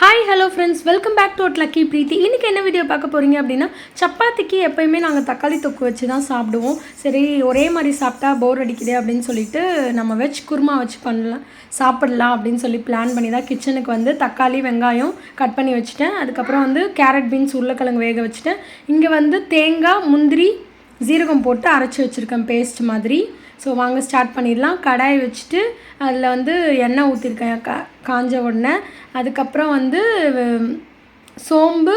Hi hello friends, welcome back to lucky Preethi. இன்றைக்கி என்ன video பார்க்க போகிறீங்க அப்படின்னா, சப்பாத்திக்கு எப்போயுமே நாங்கள் தக்காளி தொக்கு வச்சு தான் சாப்பிடுவோம். சரி, ஒரே மாதிரி சாப்பிட்டா போர் அடிக்குது அப்படின்னு சொல்லிட்டு நம்ம வெஜ் குருமா வச்சு சாப்பிடலாம் அப்படின்னு சொல்லி பிளான் பண்ணி தான் கிச்சனுக்கு வந்து தக்காளி வெங்காயம் கட் பண்ணி வச்சுட்டேன். அதுக்கப்புறம் வந்து கேரட் பீன்ஸ் உருளைக்கிழங்கு வேக வச்சுட்டேன். இங்கே வந்து தேங்காய் முந்திரி ஜீரகம் போட்டு அரைச்சி வச்சுருக்கேன் பேஸ்ட் மாதிரி. ஸோ வாங்க ஸ்டார்ட் பண்ணிடலாம். கடாய் வச்சுட்டு அதில் வந்து எண்ணெய் ஊற்றிருக்கேன் காஞ்ச உடனே. அதுக்கப்புறம் வந்து சோம்பு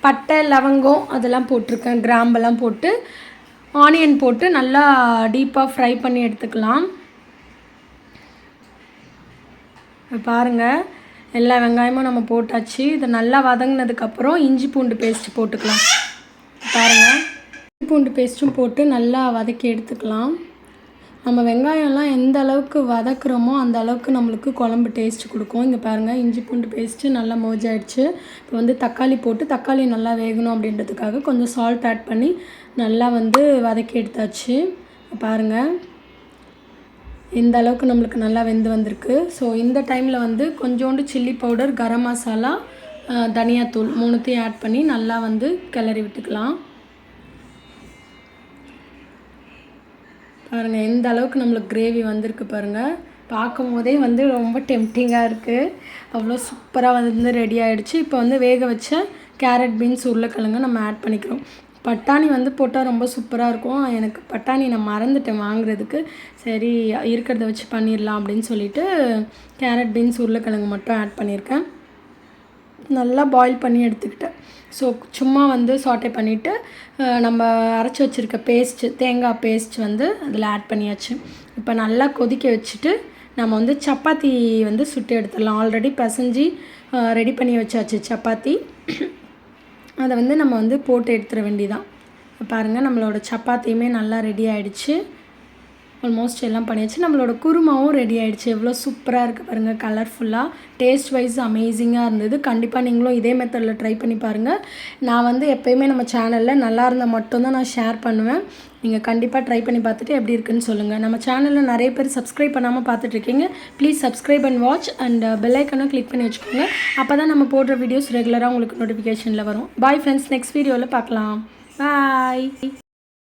பட்டை லவங்கம் அதெல்லாம் போட்டிருக்கேன், கிராம்பெல்லாம் போட்டு ஆனியன் போட்டு நல்லா டீப்பாக ஃப்ரை பண்ணி எடுத்துக்கலாம். பாருங்கள், எல்லா வெங்காயமும் நம்ம போட்டாச்சு. இதை நல்லா வதங்கினதுக்கப்புறம் இஞ்சி பூண்டு பேஸ்ட்டு போட்டுக்கலாம். பாருங்கள், இஞ்சி பூண்டு பேஸ்ட்டும் போட்டு நல்லா வதக்கி எடுத்துக்கலாம். நம்ம வெங்காயம்லாம் எந்த அளவுக்கு வதக்குறோமோ அந்த அளவுக்கு நம்மளுக்கு குழம்பு டேஸ்ட் கொடுக்கும். இங்கே பாருங்கள், இஞ்சி பூண்டு பேஸ்ட்டு நல்லா மோஜ் ஆகிடுச்சு. இப்போ வந்து தக்காளி போட்டு தக்காளி நல்லா வேகணும் அப்படின்றதுக்காக கொஞ்சம் சால்ட் ஆட் பண்ணி நல்லா வந்து வதக்கி எடுத்தாச்சு. பாருங்கள், இந்த அளவுக்கு நம்மளுக்கு நல்லா வெந்து வந்திருக்கு. ஸோ இந்த டைமில் வந்து கொஞ்சோண்டு சில்லி பவுடர், கரம் மசாலா, தனியாத்தூள் மூணுத்தையும் ஆட் பண்ணி நல்லா வந்து கிளறி விட்டுக்கலாம். பாருங்கள், எந்த அளவுக்கு நம்மளுக்கு கிரேவி வந்திருக்கு பாருங்கள். பார்க்கும் போதே வந்து ரொம்ப டெம்டிங்காக இருக்குது. அவ்வளோ சூப்பராக வந்து ரெடி ஆகிடுச்சு. இப்போ வந்து வேக வச்ச கேரட் பீன்ஸ் உருளைக்கிழங்கு நம்ம ஆட் பண்ணிக்கிறோம். பட்டாணி வந்து போட்டால் ரொம்ப சூப்பராக இருக்கும். எனக்கு பட்டாணி நான் மறந்துட்டேன் வாங்குறதுக்கு. சரி, இருக்கிறத வச்சு பண்ணிடலாம் அப்படின்னு சொல்லிட்டு கேரட் பீன்ஸ் உருளைக்கிழங்கு மட்டும் ஆட் பண்ணியிருக்கேன். நல்லா பாயில் பண்ணி எடுத்துக்கிட்டேன். ஸோ சும்மா வந்து சாட்டே பண்ணிவிட்டு நம்ம அரைச்சி வச்சுருக்க பேஸ்ட்டு, தேங்காய் பேஸ்ட் வந்து அதில் ஆட் பண்ணியாச்சு. இப்போ நல்லா கொதிக்க வச்சுட்டு நம்ம வந்து சப்பாத்தி வந்து சுட்டு எடுத்துடலாம். ஆல்ரெடி பிசைஞ்சி ரெடி பண்ணி வச்சாச்சு சப்பாத்தி. அதை வந்து நம்ம வந்து போட்டு எடுத்துட வேண்டியதான். பாருங்கள், நம்மளோட சப்பாத்தியுமே நல்லா ரெடி ஆகிடுச்சு. ஆல்மோஸ்ட் எல்லாம் பண்ணியாச்சு. நம்மளோட குருமாவும் ரெடி ஆகிடுச்சு. எவ்வளோ சூப்பராக இருக்குது பாருங்கள், கலர்ஃபுல்லாக. டேஸ்ட் வைஸ் அமேசிங்காக இருந்தது. கண்டிப்பாக நீங்களும் இதே மெத்தடில் ட்ரை பண்ணி பாருங்கள். நான் வந்து எப்போயுமே நம்ம சேனலில் நல்லா இருந்தால் மட்டும்தான் நான் ஷேர் பண்ணுவேன். நீங்கள் கண்டிப்பாக ட்ரை பண்ணி பார்த்துட்டு எப்படி இருக்குன்னு சொல்லுங்கள். நம்ம சேனலில் நிறைய பேர் சப்ஸ்கிரைப் பண்ணாமல் பார்த்துட்ருக்கீங்க. Please subscribe and watch and bell ஐக்கனும் கிளிக் பண்ணி வச்சுக்கோங்க. அப்போ தான் நம்ம போடுற வீடியோஸ் ரெகுலராக உங்களுக்கு நோட்டிஃபிகேஷனில் வரும். பாய் ஃப்ரெண்ட்ஸ், நெக்ஸ்ட் வீடியோவில் பார்க்கலாம். பாய்.